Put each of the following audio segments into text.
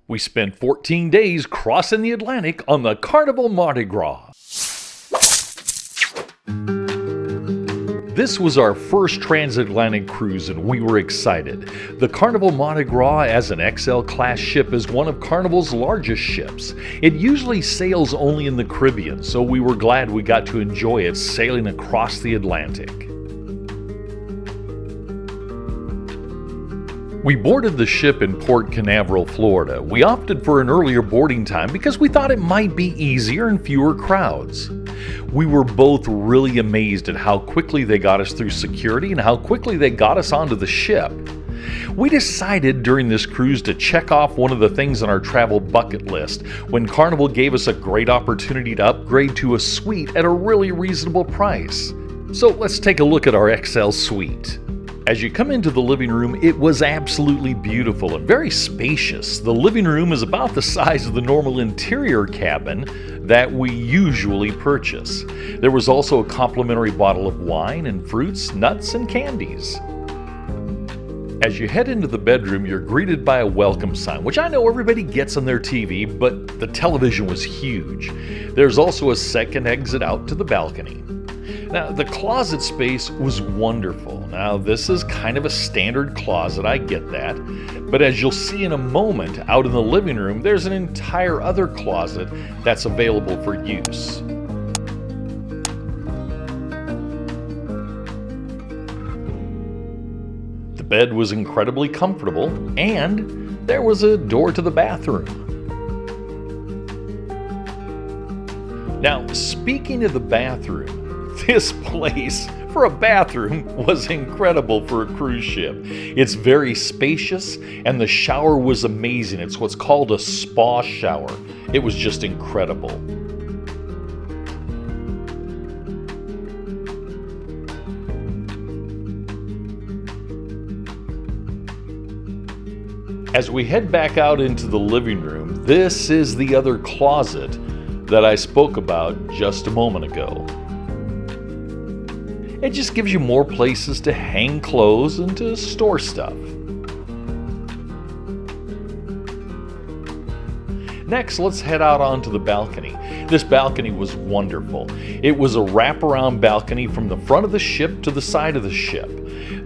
We spent 14 days crossing the Atlantic on the Carnival Mardi Gras. This was our first transatlantic cruise and we were excited. The Carnival Mardi Gras as an XL class ship is one of Carnival's largest ships. It usually sails only in the Caribbean, so we were glad we got to enjoy it sailing across the Atlantic. We boarded the ship in Port Canaveral, Florida. We opted for an earlier boarding time because we thought it might be easier and fewer crowds. We were both really amazed at how quickly they got us through security and how quickly they got us onto the ship. We decided during this cruise to check off one of the things on our travel bucket list when Carnival gave us a great opportunity to upgrade to a suite at a really reasonable price. So let's take a look at our XL Suite. As you come into the living room, it was absolutely beautiful and very spacious. The living room is about the size of the normal interior cabin that we usually purchase. There was also a complimentary bottle of wine and fruits, nuts, and candies. As you head into the bedroom, you're greeted by a welcome sign, which I know everybody gets on their TV, but the television was huge. There's also a second exit out to the balcony. Now, the closet space was wonderful. Now, this is kind of a standard closet, I get that. But as you'll see in a moment, out in the living room, there's an entire other closet that's available for use. The bed was incredibly comfortable, and there was a door to the bathroom. Now, speaking of the bathroom, this place for a bathroom was incredible for a cruise ship. It's very spacious and the shower was amazing. It's what's called a spa shower. It was just incredible. As we head back out into the living room, this is the other closet that I spoke about just a moment ago. It just gives you more places to hang clothes and to store stuff. Next, let's head out onto the balcony. This balcony was wonderful. It was a wraparound balcony from the front of the ship to the side of the ship.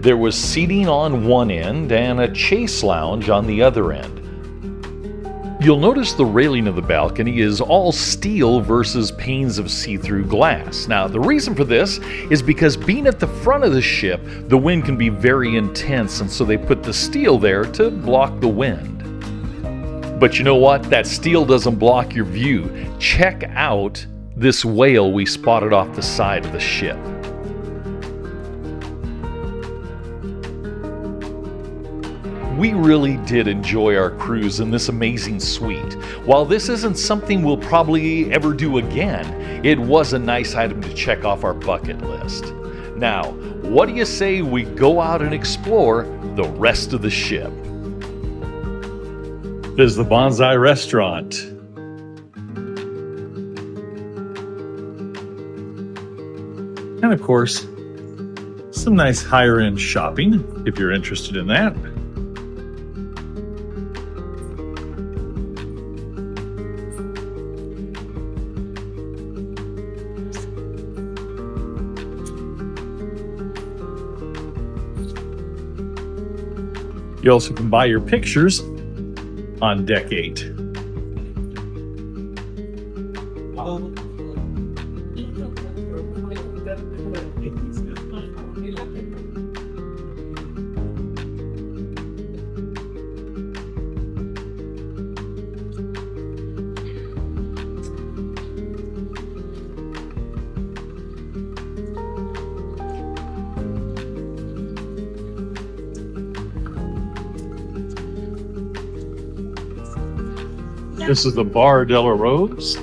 There was seating on one end and a chase lounge on the other end. You'll notice the railing of the balcony is all steel versus panes of see-through glass. Now, the reason for this is because being at the front of the ship, the wind can be very intense, and so they put the steel there to block the wind. But you know what? That steel doesn't block your view. Check out this whale we spotted off the side of the ship. We really did enjoy our cruise in this amazing suite. While this isn't something we'll probably ever do again, it was a nice item to check off our bucket list. Now, what do you say we go out and explore the rest of the ship? There's the Bonsai Restaurant. And of course, some nice higher-end shopping, if you're interested in that. You also can buy your pictures on Deck 8. This is the Bar de la Rose.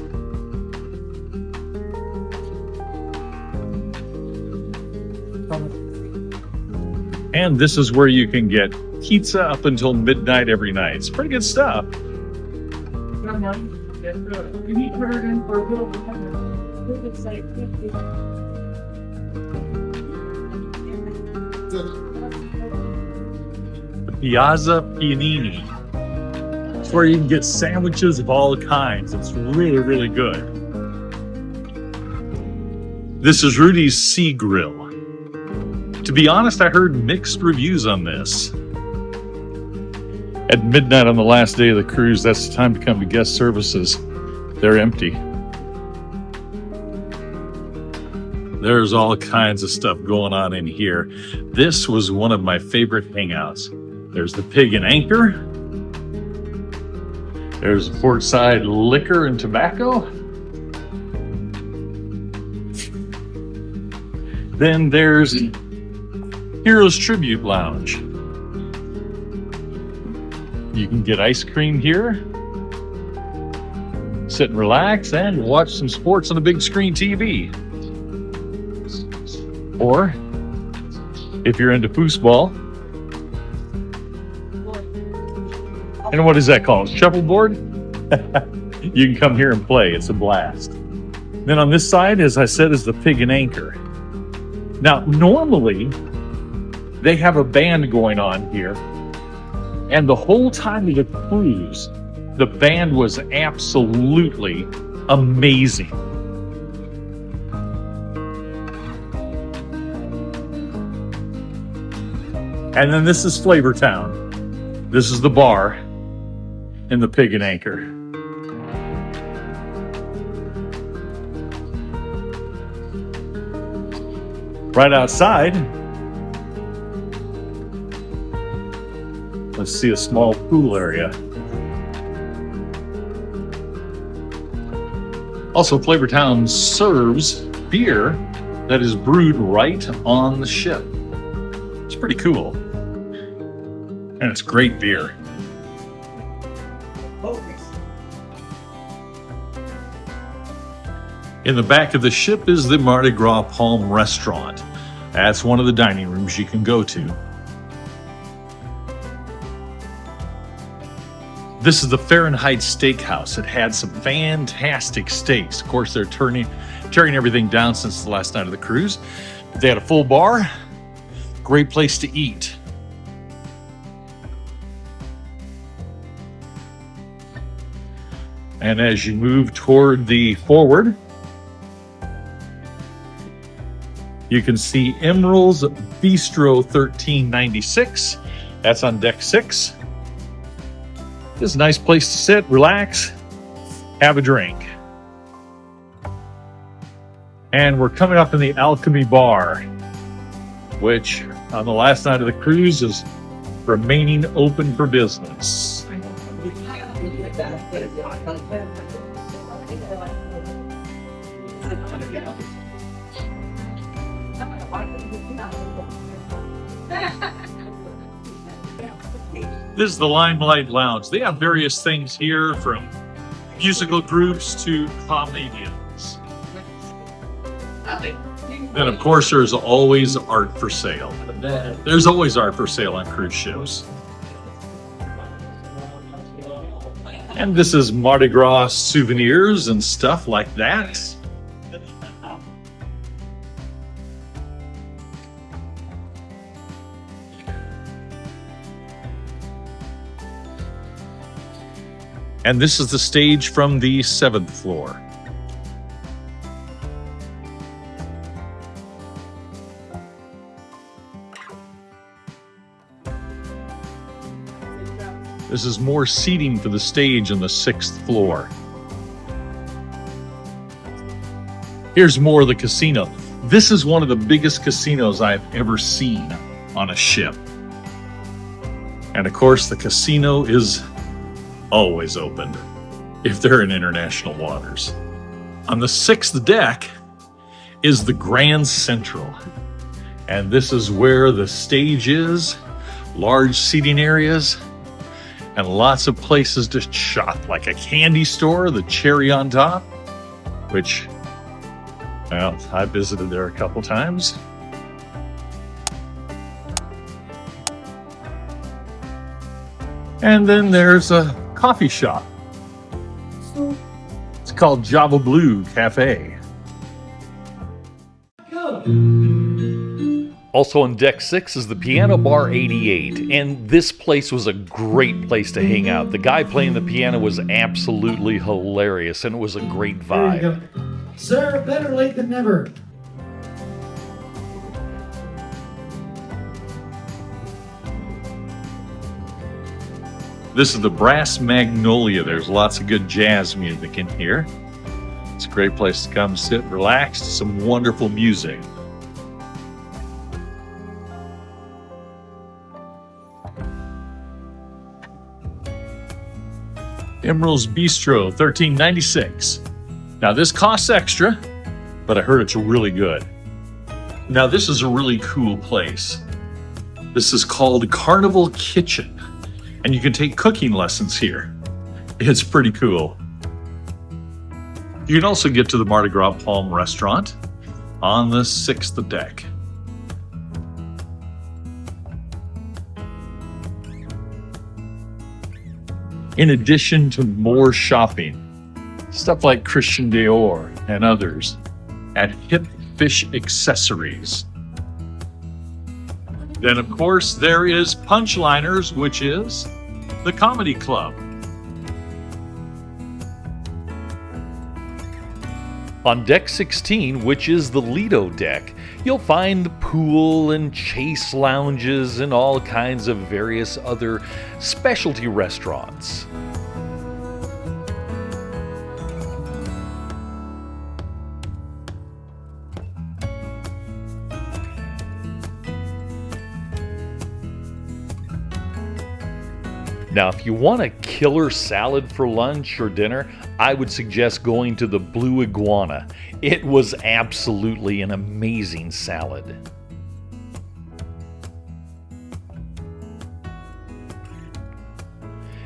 And this is where you can get pizza up until midnight every night. It's pretty good stuff. The Piazza Pianini. It's where you can get sandwiches of all kinds. It's really, really good. This is Rudy's Sea Grill. To be honest, I heard mixed reviews on this. At midnight on the last day of the cruise, that's the time to come to guest services. They're empty. There's all kinds of stuff going on in here. This was one of my favorite hangouts. There's the Pig and Anchor. There's portside liquor and tobacco. Then there's Heroes Tribute Lounge. You can get ice cream here, sit and relax, and watch some sports on a big screen TV. Or, if you're into foosball, and what is that called? Shuffleboard? You can come here and play. It's a blast. Then on this side, as I said, is the Pig and Anchor. Now, normally, they have a band going on here. And the whole time of the cruise, the band was absolutely amazing. And then this is Flavor Town. This is the bar in the Pig and Anchor. Right outside, let's see a small pool area. Also, Flavor Town serves beer that is brewed right on the ship. It's pretty cool. And it's great beer. In the back of the ship is the Mardi Gras Palm Restaurant. That's one of the dining rooms you can go to. This is the Fahrenheit Steakhouse. It had some fantastic steaks. Of course, they're tearing everything down since the last night of the cruise. They had a full bar. Great place to eat. And as you move toward the forward, you can see Emerald's Bistro 1396. That's on deck 6. This is a nice place to sit, relax, have a drink. And we're coming up in the Alchemy Bar, which on the last night of the cruise is remaining open for business. This is the Limelight Lounge. They have various things here, from musical groups to comedians. Then, of course, there's always art for sale. There's always art for sale on cruise ships. And this is Mardi Gras souvenirs and stuff like that. And this is the stage from the 7th floor. This is more seating for the stage on the 6th floor. Here's more of the casino. This is one of the biggest casinos I've ever seen on a ship. And of course, the casino is always open if they're in international waters. On the 6th deck is the Grand Central. And this is where the stage is, large seating areas, and lots of places to shop, like a candy store, the Cherry on Top, which, well, I visited there a couple times. And then there's a coffee shop. It's called Java Blue Cafe. Also on deck 6 is the Piano Bar 88, and this place was a great place to hang out. The guy playing the piano was absolutely hilarious, and it was a great vibe. There you go. Sir, better late than never. This is the Brass Magnolia. There's lots of good jazz music in here. It's a great place to come sit, relax to some wonderful music. Emerald's Bistro, $13.96. Now this costs extra, but I heard it's really good. Now this is a really cool place. This is called Carnival Kitchen, and you can take cooking lessons here. It's pretty cool. You can also get to the Mardi Gras Palm Restaurant on the 6th deck. In addition to more shopping, stuff like Christian Dior and others at Hip Fish Accessories. Then, of course, there is Punchliners, which is the comedy club. On deck 16, which is the Lido deck, you'll find pool and chase lounges and all kinds of various other specialty restaurants. Now, if you want a killer salad for lunch or dinner, I would suggest going to the Blue Iguana. It was absolutely an amazing salad.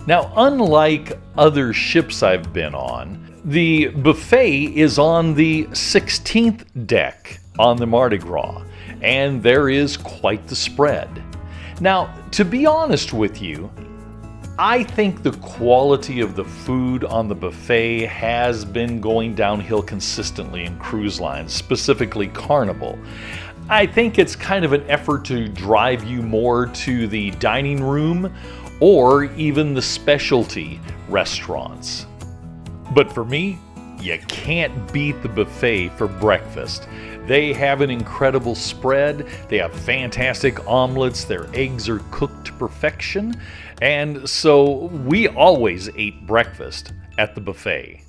Now, unlike other ships I've been on, the buffet is on the 16th deck on the Mardi Gras, and there is quite the spread. Now, to be honest with you, I think the quality of the food on the buffet has been going downhill consistently in cruise lines, specifically Carnival. I think it's kind of an effort to drive you more to the dining room or even the specialty restaurants. But for me, you can't beat the buffet for breakfast. They have an incredible spread, they have fantastic omelets, their eggs are cooked to perfection, and so we always ate breakfast at the buffet.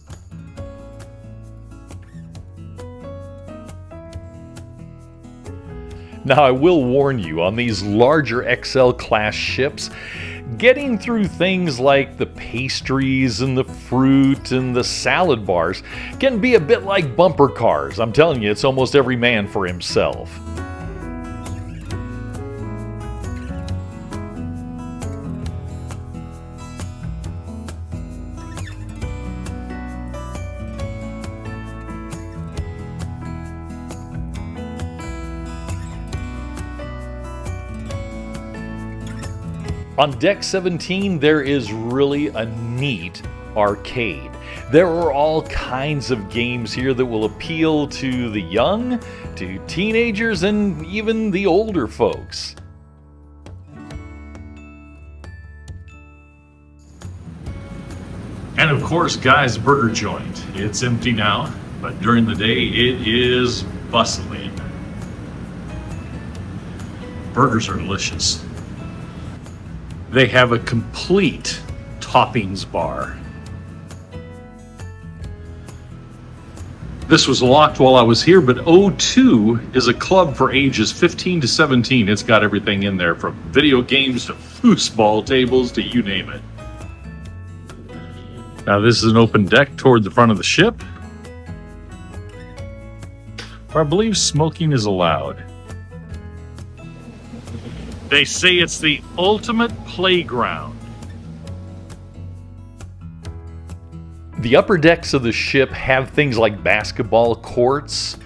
Now, I will warn you, on these larger XL class ships, getting through things like the pastries and the fruit and the salad bars can be a bit like bumper cars. I'm telling you, it's almost every man for himself. On deck 17, there is really a neat arcade. There are all kinds of games here that will appeal to the young, to teenagers, and even the older folks. And of course, Guy's Burger Joint. It's empty now, but during the day it is bustling. Burgers are delicious. They have a complete toppings bar. This was locked while I was here, but O2 is a club for ages 15 to 17. It's got everything in there, from video games to foosball tables to you name it. Now this is an open deck toward the front of the ship, where I believe smoking is allowed. They say it's the ultimate playground. The upper decks of the ship have things like basketball courts.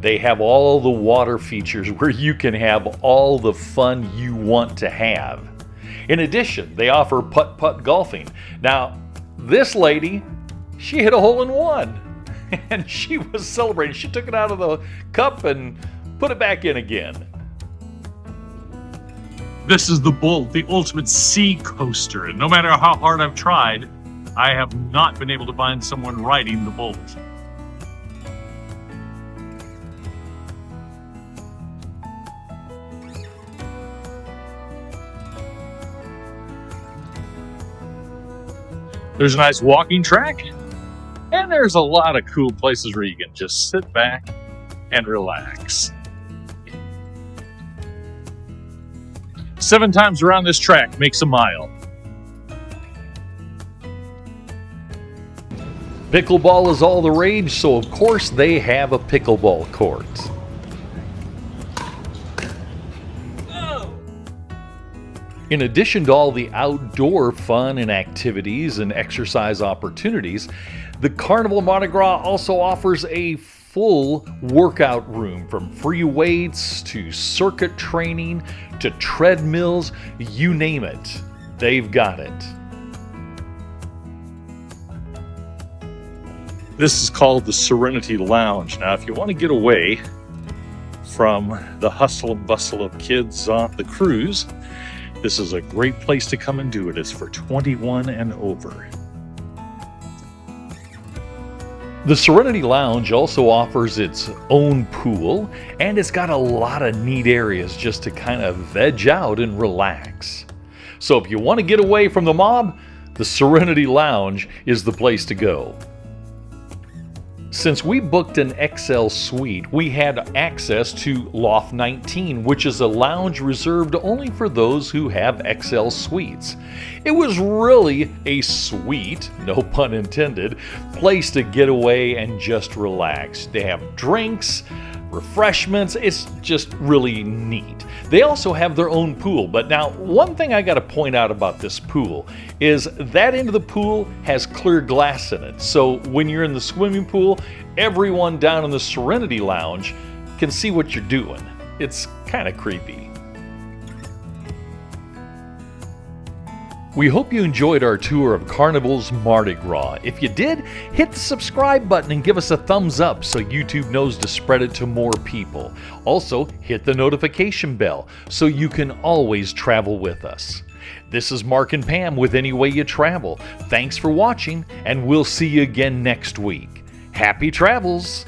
They have all the water features where you can have all the fun you want to have. In addition, they offer putt-putt golfing. Now, this lady, she hit a hole in one, and she was celebrating. She took it out of the cup and put it back in again. This is the Bolt, the ultimate sea coaster. And no matter how hard I've tried, I have not been able to find someone riding the Bolt. There's a nice walking track, and there's a lot of cool places where you can just sit back and relax. 7 times around this track makes a mile. Pickleball is all the rage, so of course they have a pickleball court. In addition to all the outdoor fun and activities and exercise opportunities, the Carnival Mardi Gras also offers a full workout room, from free weights to circuit training to treadmills, you name it, they've got it. This is called the Serenity Lounge. Now, if you want to get away from the hustle and bustle of kids on the cruise, this is a great place to come and do it. It's for 21 and over. The Serenity Lounge also offers its own pool, and it's got a lot of neat areas just to kind of veg out and relax. So if you want to get away from the mob, the Serenity Lounge is the place to go. Since we booked an XL Suite, we had access to Loft 19, which is a lounge reserved only for those who have XL Suites. It was really a sweet, no pun intended, place to get away and just relax. They have drinks, refreshments, it's just really neat. They also have their own pool, but now one thing I gotta point out about this pool is that end of the pool has clear glass in it. So when you're in the swimming pool, everyone down in the Serenity Lounge can see what you're doing. It's kind of creepy. We hope you enjoyed our tour of Carnival's Mardi Gras. If you did, hit the subscribe button and give us a thumbs up so YouTube knows to spread it to more people. Also, hit the notification bell so you can always travel with us. This is Mark and Pam with Any Way You Travel. Thanks for watching, and we'll see you again next week. Happy travels!